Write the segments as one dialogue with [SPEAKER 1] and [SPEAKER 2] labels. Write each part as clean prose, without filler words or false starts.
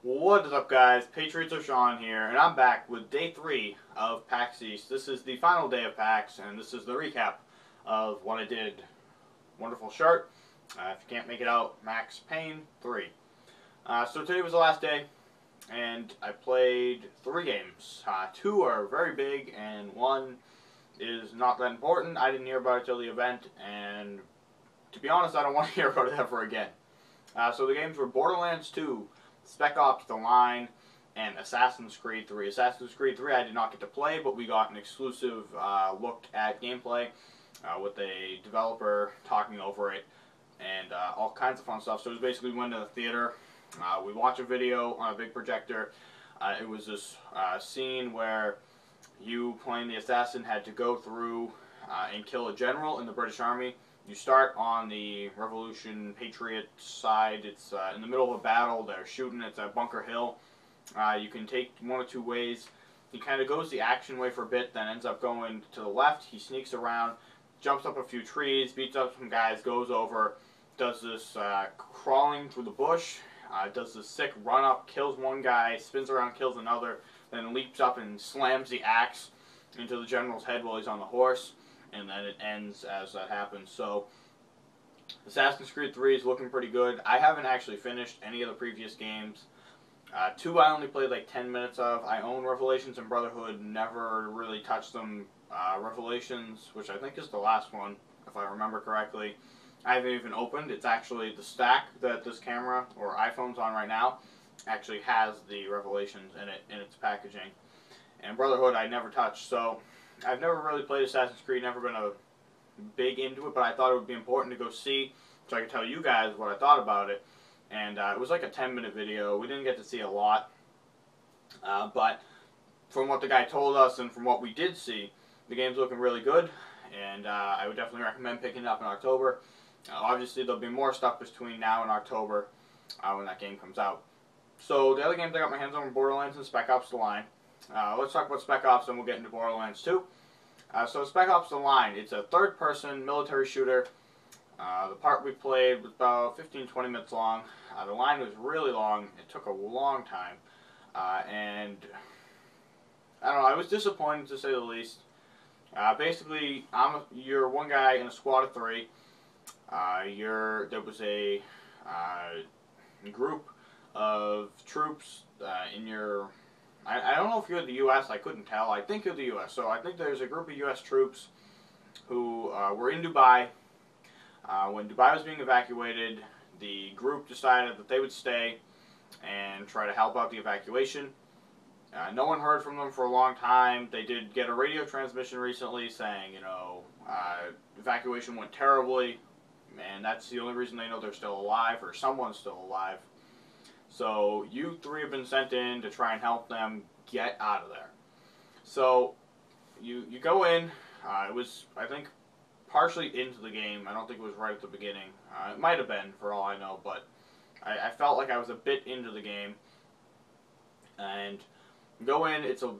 [SPEAKER 1] What is up, guys? Patriots are Sean here, and I'm back with day 3 of PAX East. This is the final day of PAX, and this is the recap of what I did. Wonderful shirt. If you can't make it out, Max Payne 3. So today was the last day, and I played 3 games. 2 are very big, and 1 is not that important. I didn't hear about it till the event, and to be honest, I don't want to hear about it ever again. So the games were Borderlands 2, Spec Ops: The Line, and Assassin's Creed 3. Assassin's Creed 3 I did not get to play, but we got an exclusive look at gameplay with a developer talking over it and all kinds of fun stuff. So it was basically we went to the theater, we watched a video on a big projector. It was this scene where you, playing the assassin, had to go through and kill a general in the British Army. You start on the Revolution Patriot side. It's in the middle of a battle. They're shooting. It's at Bunker Hill. You can take one of 2 ways. He kind of goes the action way for a bit, then ends up going to the left. He sneaks around, jumps up a few trees, beats up some guys, goes over, does this crawling through the bush, does this sick run up, kills one guy, spins around, kills another, then leaps up and slams the axe into the general's head while he's on the horse. And then it ends as that happens. So, Assassin's Creed 3 is looking pretty good. I haven't actually finished any of the previous games. 2 I only played like 10 minutes of. I own Revelations and Brotherhood, never really touched them. Revelations, which I think is the last one, if I remember correctly, I haven't even opened. It's actually the stack that this camera, or iPhone's on right now, actually has the Revelations in it, in its packaging. And Brotherhood I never touched, so I've never really played Assassin's Creed, never been a big into it, but I thought it would be important to go see so I could tell you guys what I thought about it. And it was like a 10-minute video. We didn't get to see a lot, but from what the guy told us and from what we did see, the game's looking really good, and I would definitely recommend picking it up in October. Obviously, there'll be more stuff between now and October when that game comes out. So the other games I got my hands on were Borderlands and Spec Ops: The Line. Let's talk about Spec Ops, and we'll get into Borderlands 2. So Spec Ops: The Line, it's a third-person military shooter. The part we played was about 15-20 minutes long. The line was really long. It took a long time. And I don't know, I was disappointed to say the least. Basically, you're one guy in a squad of 3. There was a group of troops in your... I don't know if you're in the U.S., I couldn't tell. I think you're the U.S., so I think there's a group of U.S. troops who were in Dubai. When Dubai was being evacuated, the group decided that they would stay and try to help out the evacuation. No one heard from them for a long time. They did get a radio transmission recently saying, you know, evacuation went terribly, and that's the only reason they know they're still alive, or someone's still alive. So you 3 have been sent in to try and help them get out of there. So you go in. It was, I think, partially into the game. I don't think it was right at the beginning. It might have been, for all I know, but I felt like I was a bit into the game. And you go in. It's a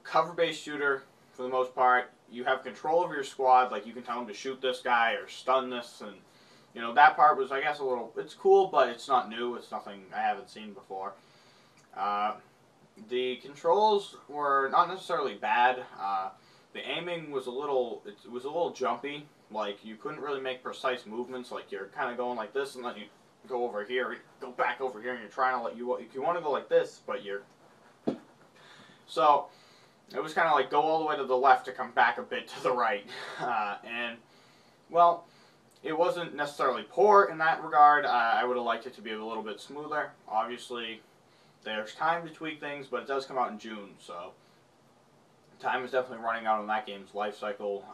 [SPEAKER 1] cover-based shooter for the most part. You have control of your squad. Like, you can tell them to shoot this guy or stun this, and you know, that part was, I guess, a little... It's cool, but it's not new. It's nothing I haven't seen before. The controls were not necessarily bad. The aiming was a little... It was a little jumpy. Like, you couldn't really make precise movements. Like, you're kind of going like this, and then you go over here, go back over here, and you're trying to let you... If you want to go like this, but you're... So, it was kind of like go all the way to the left to come back a bit to the right. And, well... It wasn't necessarily poor in that regard. I would have liked it to be a little bit smoother. Obviously, there's time to tweak things, but it does come out in June, so time is definitely running out on that game's life cycle,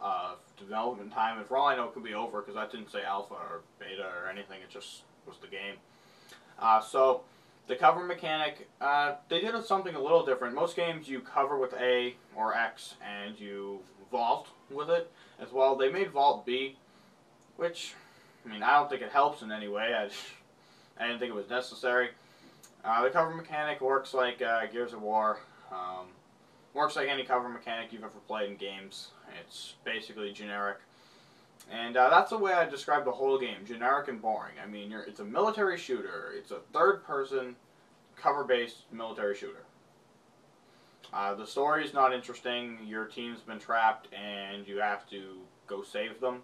[SPEAKER 1] development time. And for all I know, it could be over because that didn't say alpha or beta or anything. It just was the game. So the cover mechanic, they did something a little different. Most games you cover with A or X and you vault with it as well. They made Vault B, which, I mean, I don't think it helps in any way. I didn't think it was necessary. The cover mechanic works like Gears of War. Works like any cover mechanic you've ever played in games. It's basically generic. And that's the way I describe the whole game. Generic and boring. I mean, it's a military shooter. It's a third-person cover-based military shooter. The story is not interesting. Your team's been trapped and you have to go save them.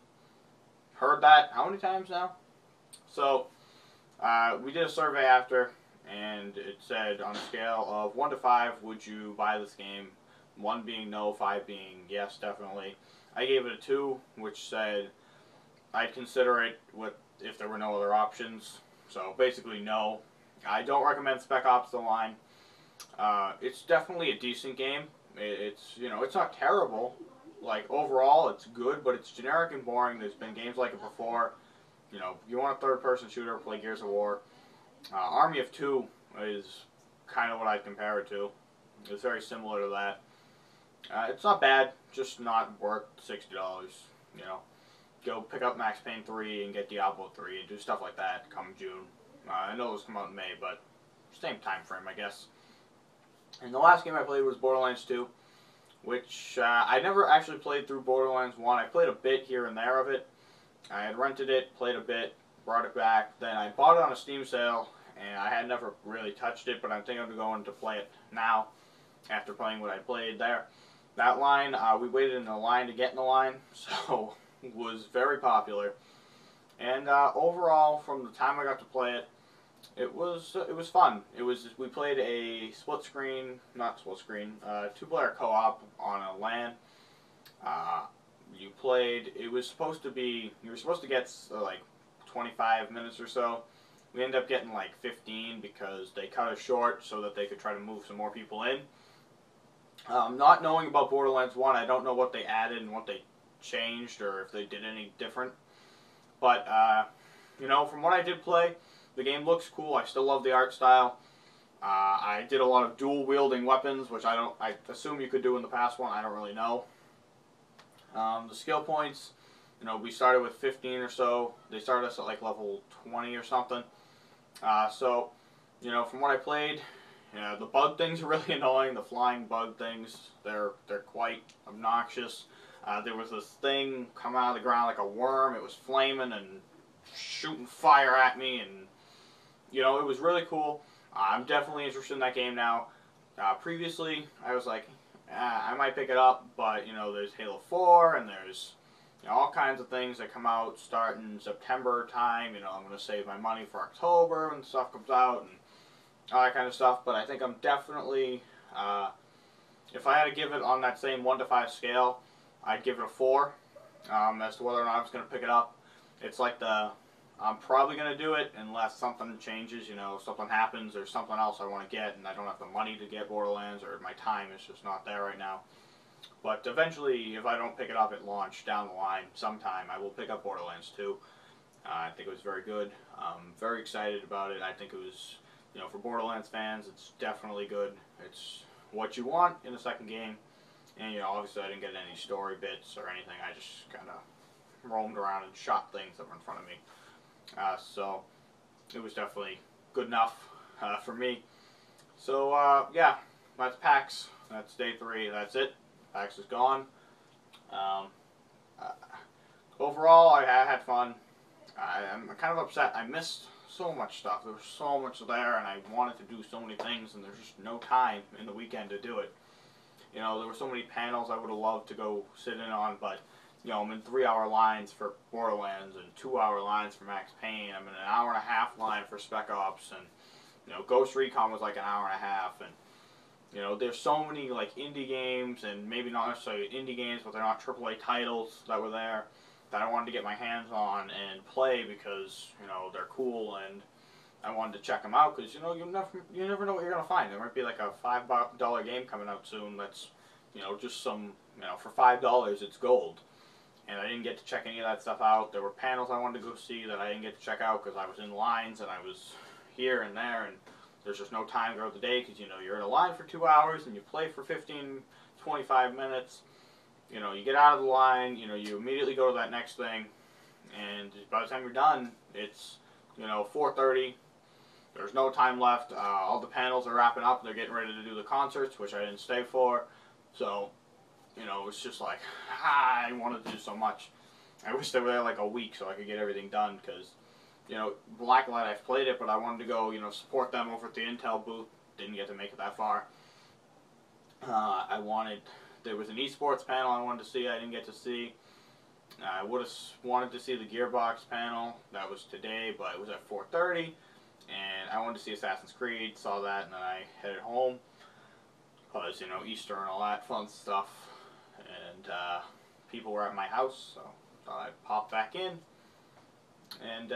[SPEAKER 1] Heard that how many times now? So, we did a survey after, and it said on a scale of 1 to 5, would you buy this game? 1 being no, 5 being yes, definitely. I gave it a 2, which said I'd consider it if there were no other options. So basically no. I don't recommend Spec Ops The Line. It's definitely a decent game. It's not terrible. Like, overall, it's good, but it's generic and boring. There's been games like it before. You know, you want a third-person shooter, play Gears of War. Army of Two is kind of what I'd compare it to. It's very similar to that. It's not bad, just not worth $60. You know, go pick up Max Payne 3 and get Diablo 3 and do stuff like that come June. I know those come out in May, but same time frame, I guess. And the last game I played was Borderlands 2, which I never actually played through Borderlands 1. I played a bit here and there of it. I had rented it, played a bit, brought it back. Then I bought it on a Steam sale, and I had never really touched it, but I'm thinking of going to play it now after playing what I played there. That line, we waited in the line to get in the line, so it was very popular. And overall, from the time I got to play it, it was fun. We played a two-player co-op on a LAN. You were supposed to get like 25 minutes or so. We ended up getting like 15 because they cut us short so that they could try to move some more people in. Not knowing about Borderlands 1, I don't know what they added and what they changed or if they did any different. But, you know, from what I did play, the game looks cool. I still love the art style. I did a lot of dual-wielding weapons, which I assume you could do in the past one. I don't really know. The skill points, you know, we started with 15 or so. They started us at like level 20 or something. So, you know, from what I played, the bug things are really annoying. The flying bug things, they're quite obnoxious. There was this thing coming out of the ground like a worm. It was flaming and shooting fire at me, and you know, it was really cool. I'm definitely interested in that game now. Previously, I was like, I might pick it up, but you know, there's Halo 4 and there's all kinds of things that come out starting September time. You know, I'm going to save my money for October when stuff comes out and all that kind of stuff. But I think I'm definitely, if I had to give it on that same 1 to 5 scale, I'd give it a 4 as to whether or not I was going to pick it up. It's like I'm probably going to do it unless something changes, you know, something happens or something else I want to get and I don't have the money to get Borderlands or my time is just not there right now. But eventually, if I don't pick it up at launch down the line sometime, I will pick up Borderlands 2. I think it was very good. I'm very excited about it. I think it was, you know, for Borderlands fans, it's definitely good. It's what you want in a second game. And, you know, obviously I didn't get any story bits or anything. I just kind of roamed around and shot things that were in front of me. So it was definitely good enough for me. So, yeah, that's PAX. That's day 3. That's it. PAX is gone. Overall, I had fun. I'm kind of upset. I missed so much stuff. There was so much there, and I wanted to do so many things, and there's just no time in the weekend to do it. You know, there were so many panels I would have loved to go sit in on, but, you know, I'm in 3-hour lines for Borderlands and 2-hour lines for Max Payne. I'm in an 1.5-hour line for Spec Ops, and, you know, Ghost Recon was like an 1.5 hours, and, you know, there's so many, like, indie games, and maybe not necessarily indie games, but they're not AAA titles that were there that I wanted to get my hands on and play because, you know, they're cool, and I wanted to check them out because, you know, you never know what you're going to find. There might be like a $5 game coming out soon that's, you know, just some, you know, for $5 it's gold. And I didn't get to check any of that stuff out. There were panels I wanted to go see that I didn't get to check out because I was in lines and I was here and there, and there's just no time throughout the day because, you know, you're in a line for 2 hours and you play for 15, 25 minutes. You know, you get out of the line, you know, you immediately go to that next thing, and by the time you're done, it's, you know, 4:30. There's no time left. All the panels are wrapping up. They're getting ready to do the concerts, which I didn't stay for. So, you know, it's just like, I wanted to do so much. I wish they were there like a week so I could get everything done because, you know, Blacklight, I've played it, but I wanted to go, you know, support them over at the Intel booth. Didn't get to make it that far. There was an esports panel I wanted to see, I didn't get to see. I would have wanted to see the Gearbox panel, that was today, but it was at 4:30. And I wanted to see Assassin's Creed, saw that, and then I headed home. Because, you know, Easter and all that fun stuff. And people were at my house, so thought I'd pop back in. And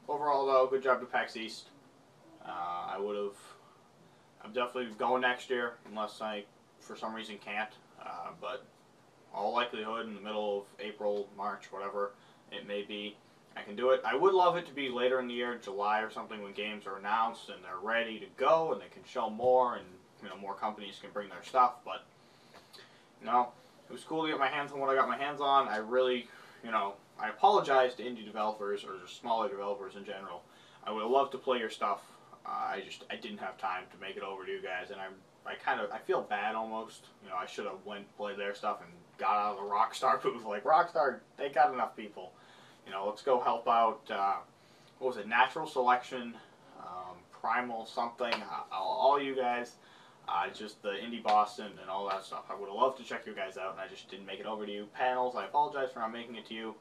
[SPEAKER 1] overall, though, good job to PAX East. I'm definitely going next year, unless I, for some reason, can't. But all likelihood, in the middle of April, March, whatever it may be, I can do it. I would love it to be later in the year, July or something, when games are announced and they're ready to go and they can show more and, you know, more companies can bring their stuff. But, you know, it was cool to get my hands on what I got my hands on. I really, you know, I apologize to indie developers or just smaller developers in general. I would have loved to play your stuff. I didn't have time to make it over to you guys, and I feel bad almost. You know, I should have went and played their stuff and got out of the Rockstar booth. Like, Rockstar, they got enough people. You know, let's go help out, what was it, Natural Selection, Primal something, all you guys, just the Indie Boston and all that stuff. I would have loved to check you guys out, and I just didn't make it over to you. Panels, I apologize for not making it to you.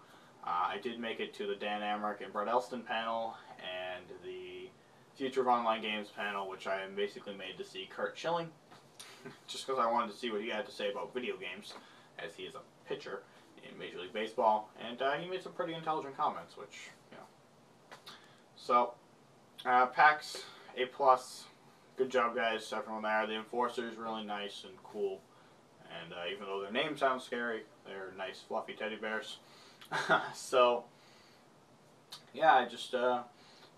[SPEAKER 1] I did make it to the Dan Amrick and Brett Elston panel, and the Future of Online Games panel, which I am basically made to see Kurt Schilling, just because I wanted to see what he had to say about video games, as he is a pitcher in Major League Baseball, and he made some pretty intelligent comments, which, you know. So, PAX, A+, good job, guys, everyone there. The Enforcer's really nice and cool, and even though their name sounds scary, they're nice, fluffy teddy bears. So, yeah,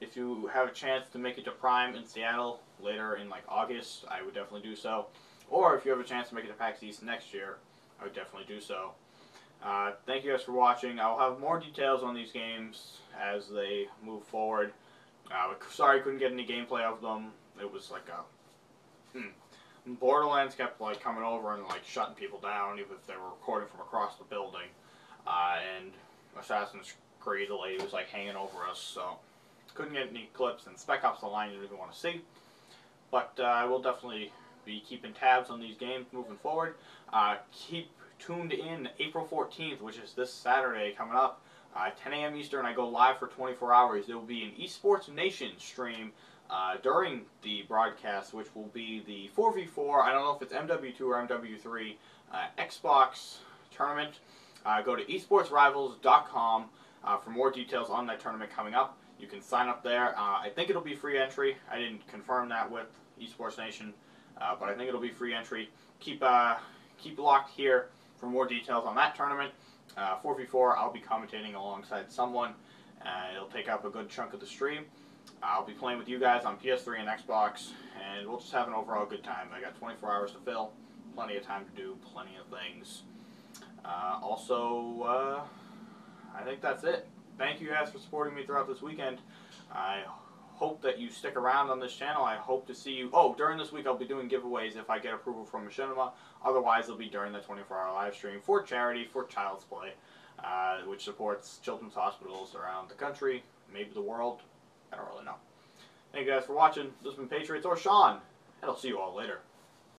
[SPEAKER 1] if you have a chance to make it to Prime in Seattle later in, like, August, I would definitely do so. Or if you have a chance to make it to PAX East next year, I would definitely do so. Thank you guys for watching. I'll have more details on these games as they move forward. Sorry I couldn't get any gameplay of them. It was like Borderlands kept like coming over and like shutting people down even if they were recording from across the building. And Assassin's Creed, the lady was like hanging over us, so couldn't get any clips, and Spec Ops: The Line didn't even want to see. But I will definitely be keeping tabs on these games moving forward. Keep tuned in April 14th, which is this Saturday coming up, 10 a.m. Eastern. I go live for 24 hours. There will be an Esports Nation stream during the broadcast, which will be the 4v4, I don't know if it's MW2 or MW3, Xbox tournament. Go to esportsrivals.com for more details on that tournament coming up. You can sign up there. I think it'll be free entry. I didn't confirm that with Esports Nation, but I think it'll be free entry. Keep locked here for more details on that tournament. 4v4, I'll be commentating alongside someone. It'll take up a good chunk of the stream. I'll be playing with you guys on PS3 and Xbox, and we'll just have an overall good time. I got 24 hours to fill, plenty of time to do plenty of things. I think that's it. Thank you guys for supporting me throughout this weekend. I hope that you stick around on this channel. I hope to see you. Oh, during this week I'll be doing giveaways if I get approval from Machinima. Otherwise, it'll be during the 24-hour live stream for charity, for Child's Play, which supports children's hospitals around the country, maybe the world. I don't really know. Thank you guys for watching. This has been Patriots or Sean, and I'll see you all later.